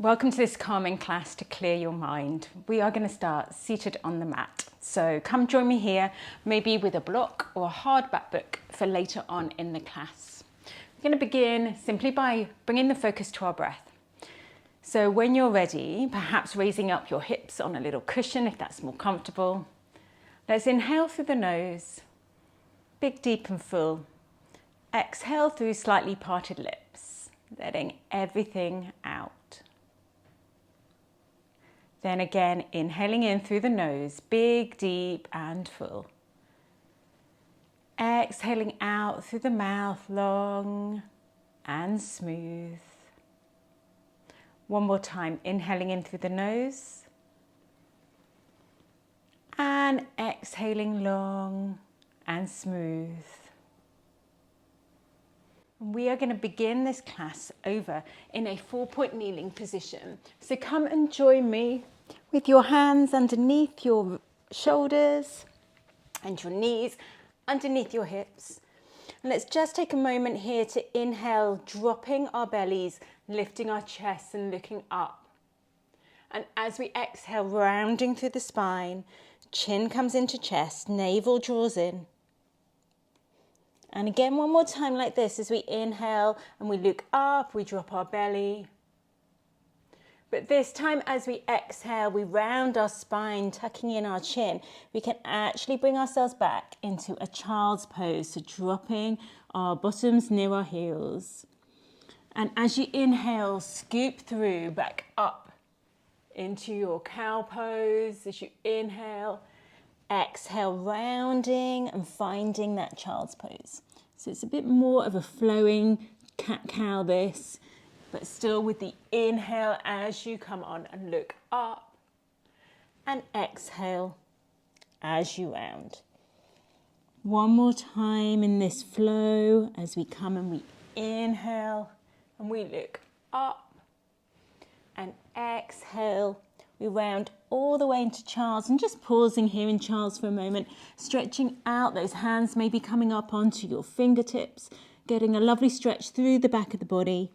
Welcome to this calming class to clear your mind. We are going to start seated on the mat. So come join me here, maybe with a block or a hardback book for later on in the class. We're going to begin simply by bringing the focus to our breath. So when you're ready, perhaps raising up your hips on a little cushion if that's more comfortable. Let's inhale through the nose, big, deep and full. Exhale through slightly parted lips, letting everything out. Then again, inhaling in through the nose, big, deep and full. Exhaling out through the mouth, long and smooth. One more time, inhaling in through the nose. And exhaling long and smooth. We are going to begin this class over in a 4-point kneeling position. So come and join me with your hands underneath your shoulders and your knees underneath your hips. And let's just take a moment here to inhale, dropping our bellies, lifting our chests and looking up. And as we exhale, rounding through the spine, chin comes into chest, navel draws in. And again, one more time like this, as we inhale and we look up, we drop our belly. But this time as we exhale, we round our spine, tucking in our chin. We can actually bring ourselves back into a child's pose, so dropping our bottoms near our heels. And as you inhale, scoop through back up into your cow pose. As you inhale, exhale, rounding and finding that child's pose. So it's a bit more of a flowing cat-cow this, but still with the inhale as you come on and look up, and exhale as you round. One more time in this flow as we come and we inhale and we look up, and exhale. We round all the way into Child's, and just pausing here in Child's for a moment, stretching out those hands, maybe coming up onto your fingertips, getting a lovely stretch through the back of the body.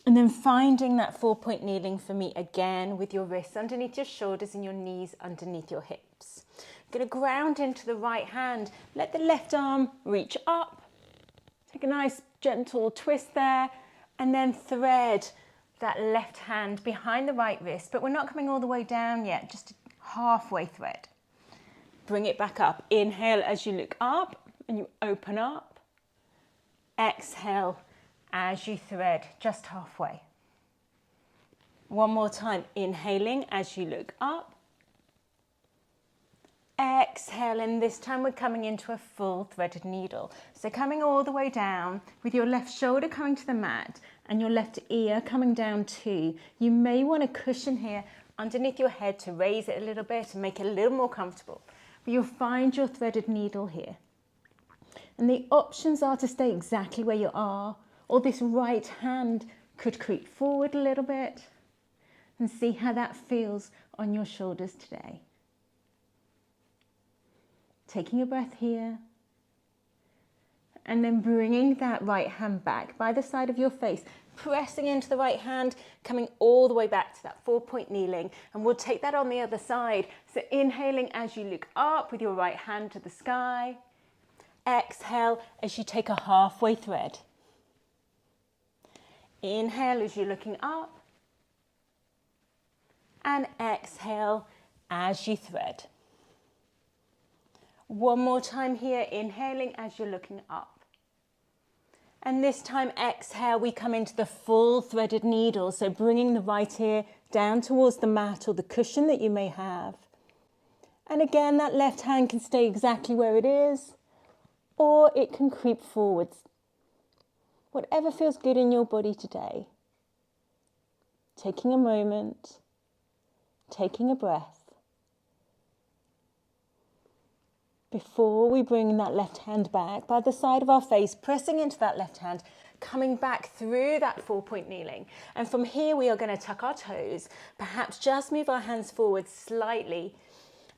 And then finding that 4-point kneeling for me again with your wrists underneath your shoulders and your knees underneath your hips. Going to ground into the right hand, let the left arm reach up. Take a nice gentle twist there, and then thread that left hand behind the right wrist, but we're not coming all the way down yet, just a halfway thread. Bring it back up. Inhale as you look up and you open up. Exhale as you thread just halfway. One more time, inhaling as you look up. Exhale, and this time we're coming into a full threaded needle. So coming all the way down with your left shoulder coming to the mat and your left ear coming down too. You may want to cushion here underneath your head to raise it a little bit and make it a little more comfortable. But you'll find your threaded needle here. And the options are to stay exactly where you are, or this right hand could creep forward a little bit, and see how that feels on your shoulders today. Taking a breath here, and then bringing that right hand back by the side of your face, pressing into the right hand, coming all the way back to that 4-point kneeling, and we'll take that on the other side. So inhaling as you look up with your right hand to the sky. Exhale as you take a halfway thread. Inhale as you're looking up, and exhale as you thread. One more time here, inhaling as you're looking up. And this time, exhale, we come into the full threaded needle. So bringing the right ear down towards the mat or the cushion that you may have. And again, that left hand can stay exactly where it is, or it can creep forwards. Whatever feels good in your body today. Taking a moment, taking a breath. Before we bring that left hand back by the side of our face, pressing into that left hand, coming back through that 4-point kneeling. And from here, we are going to tuck our toes, perhaps just move our hands forward slightly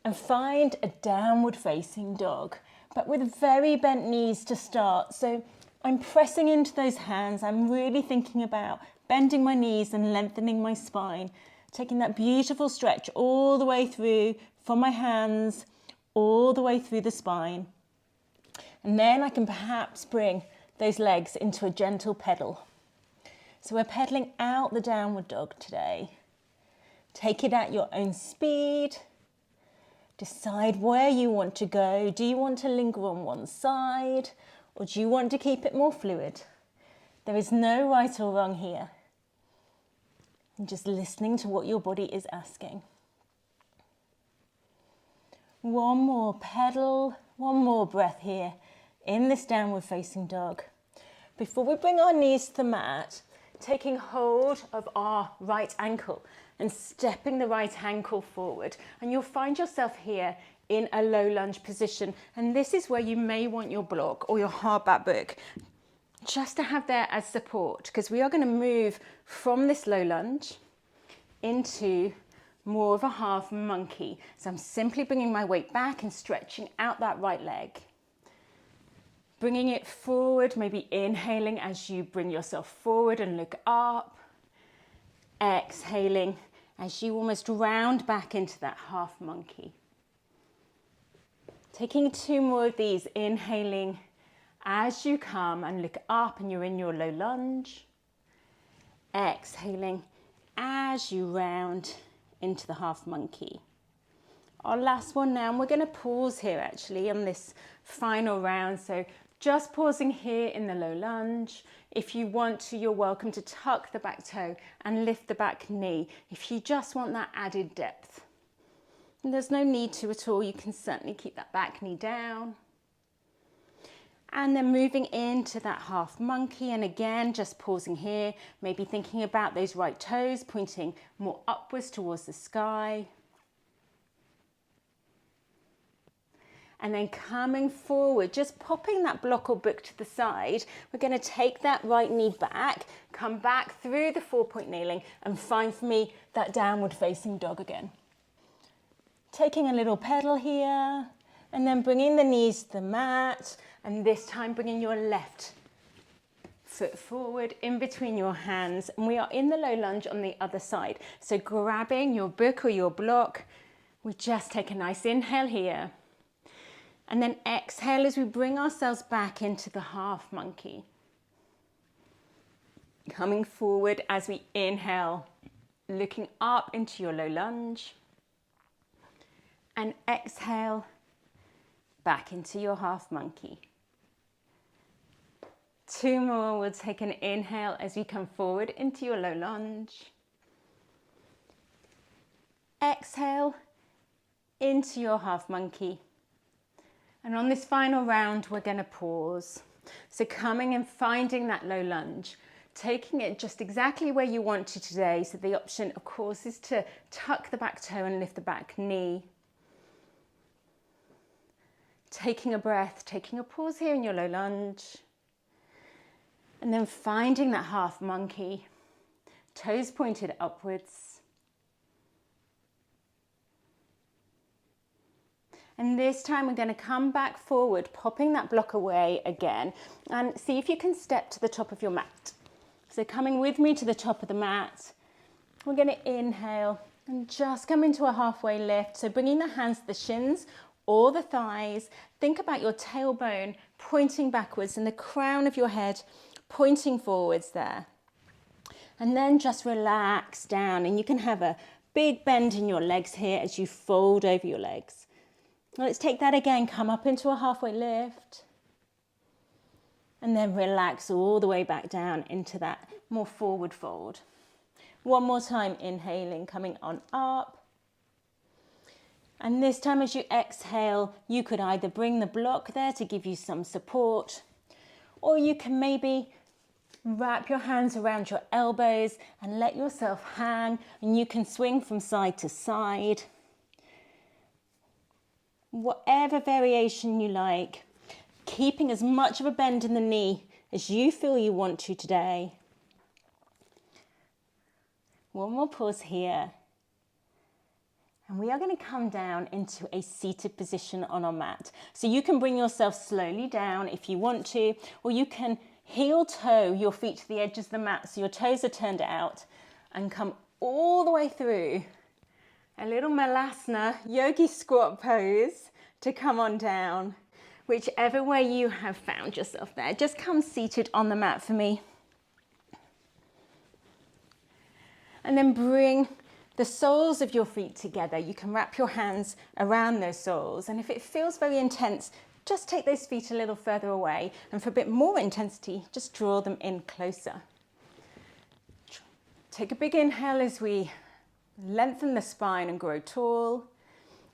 and find a downward facing dog, but with very bent knees to start. So I'm pressing into those hands. I'm really thinking about bending my knees and lengthening my spine, taking that beautiful stretch all the way through from my hands, all the way through the spine. And then I can perhaps bring those legs into a gentle pedal. So we're pedaling out the downward dog today. Take it at your own speed. Decide where you want to go. Do you want to linger on one side, or do you want to keep it more fluid? There is no right or wrong here. And just listening to what your body is asking. One more pedal, one more breath here in this downward facing dog. Before we bring our knees to the mat, taking hold of our right ankle and stepping the right ankle forward. And you'll find yourself here in a low lunge position. And this is where you may want your block or your hard back book just to have there as support, because we are going to move from this low lunge into more of a half monkey. So I'm simply bringing my weight back and stretching out that right leg. Bringing it forward, maybe inhaling as you bring yourself forward and look up. Exhaling as you almost round back into that half monkey. Taking 2 more of these, inhaling as you come and look up and you're in your low lunge. Exhaling as you round into the half monkey. Our last one now, and we're going to pause here actually on this final round. So just pausing here in the low lunge. If you want to, you're welcome to tuck the back toe and lift the back knee if you just want that added depth. And there's no need to at all. You can certainly keep that back knee down. And then moving into that half monkey, and again just pausing here, maybe thinking about those right toes pointing more upwards towards the sky. And then coming forward, just popping that block or book to the side. We're going to take that right knee back, come back through the 4-point kneeling and find for me that downward facing dog again. Taking a little pedal here and then bringing the knees to the mat, and this time bringing your left foot forward in between your hands, and we are in the low lunge on the other side. So grabbing your book or your block, we just take a nice inhale here. And then exhale as we bring ourselves back into the half monkey. Coming forward as we inhale, looking up into your low lunge. And exhale, back into your half monkey. 2 more, we'll take an inhale as we come forward into your low lunge. Exhale, into your half monkey. And on this final round, we're going to pause. So coming and finding that low lunge, taking it just exactly where you want to today. So the option, of course, is to tuck the back toe and lift the back knee. Taking a breath, taking a pause here in your low lunge. And then finding that half monkey, toes pointed upwards. And this time we're going to come back forward, popping that block away again, and see if you can step to the top of your mat. So coming with me to the top of the mat, we're going to inhale and just come into a halfway lift. So bringing the hands to the shins or the thighs. Think about your tailbone pointing backwards and the crown of your head pointing forwards there. And then just relax down, and you can have a big bend in your legs here as you fold over your legs. Let's take that again, come up into a halfway lift. And then relax all the way back down into that more forward fold. One more time, inhaling, coming on up. And this time as you exhale, you could either bring the block there to give you some support, or you can maybe wrap your hands around your elbows and let yourself hang, and you can swing from side to side. Whatever variation you like, keeping as much of a bend in the knee as you feel you want to today. One more pause here. And we are going to come down into a seated position on our mat. So you can bring yourself slowly down if you want to, or you can heel toe your feet to the edges of the mat so your toes are turned out, and come all the way through. A little malasana, yogi squat pose to come on down. Whichever way you have found yourself there, just come seated on the mat for me. And then bring the soles of your feet together. You can wrap your hands around those soles. And if it feels very intense, just take those feet a little further away. And for a bit more intensity, just draw them in closer. Take a big inhale as we lengthen the spine and grow tall.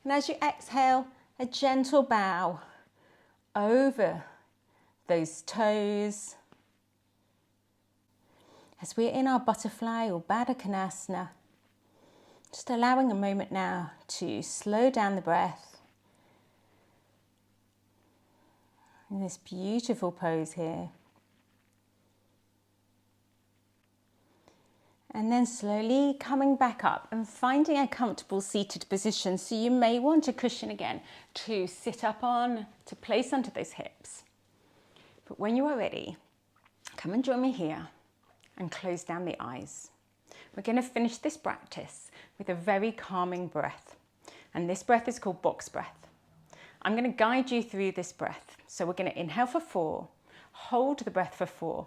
And as you exhale, a gentle bow over those toes. As we're in our butterfly or Baddha Konasana, just allowing a moment now to slow down the breath in this beautiful pose here. And then slowly coming back up and finding a comfortable seated position. So you may want a cushion again to sit up on, to place under those hips. But when you are ready, come and join me here and close down the eyes. We're going to finish this practice with a very calming breath. And this breath is called box breath. I'm going to guide you through this breath. So we're going to inhale for 4, hold the breath for 4,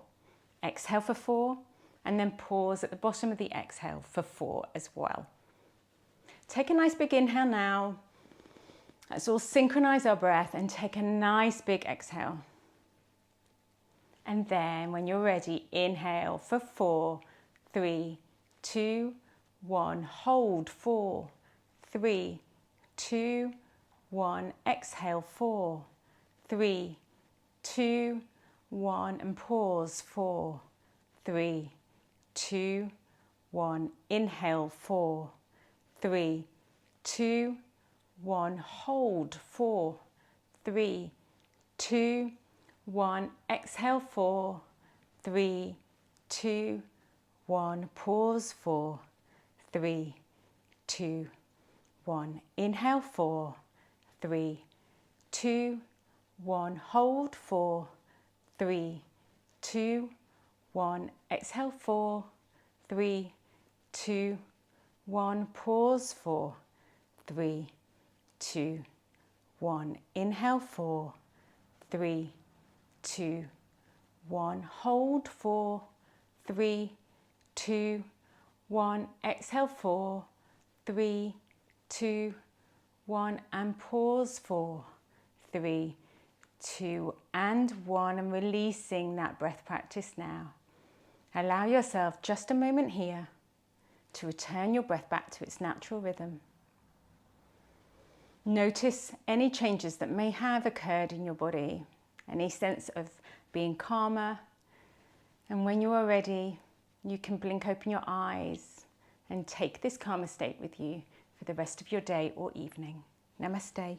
exhale for 4, and then pause at the bottom of the exhale for 4 as well. Take a nice big inhale now. Let's all synchronize our breath and take a nice big exhale. And then when you're ready, inhale for 4, 3, 2, 1. Hold 4, 3, 2, 1. Exhale 4, 3, 2, 1. And pause 4, 3, 2, 1. Inhale 4, 3, 2, 1. Hold 4, 3, 2, 1. Exhale 4, 3, 2, 1. Pause 4, 3, 2, 1. Inhale 4, 3, 2, 1. Hold 4, 3, 2, 1. Exhale 4, 3, 2, 1. Pause 4, 3, 2, 1. Inhale 4, 3, 2, 1. Hold 4, 3, 2, 1. Exhale 4, 3, 2, 1. And pause 4, 3, 2, and 1. And releasing that breath practice now. Allow yourself just a moment here to return your breath back to its natural rhythm. Notice any changes that may have occurred in your body, any sense of being calmer. And when you are ready, you can blink open your eyes and take this calmer state with you for the rest of your day or evening. Namaste.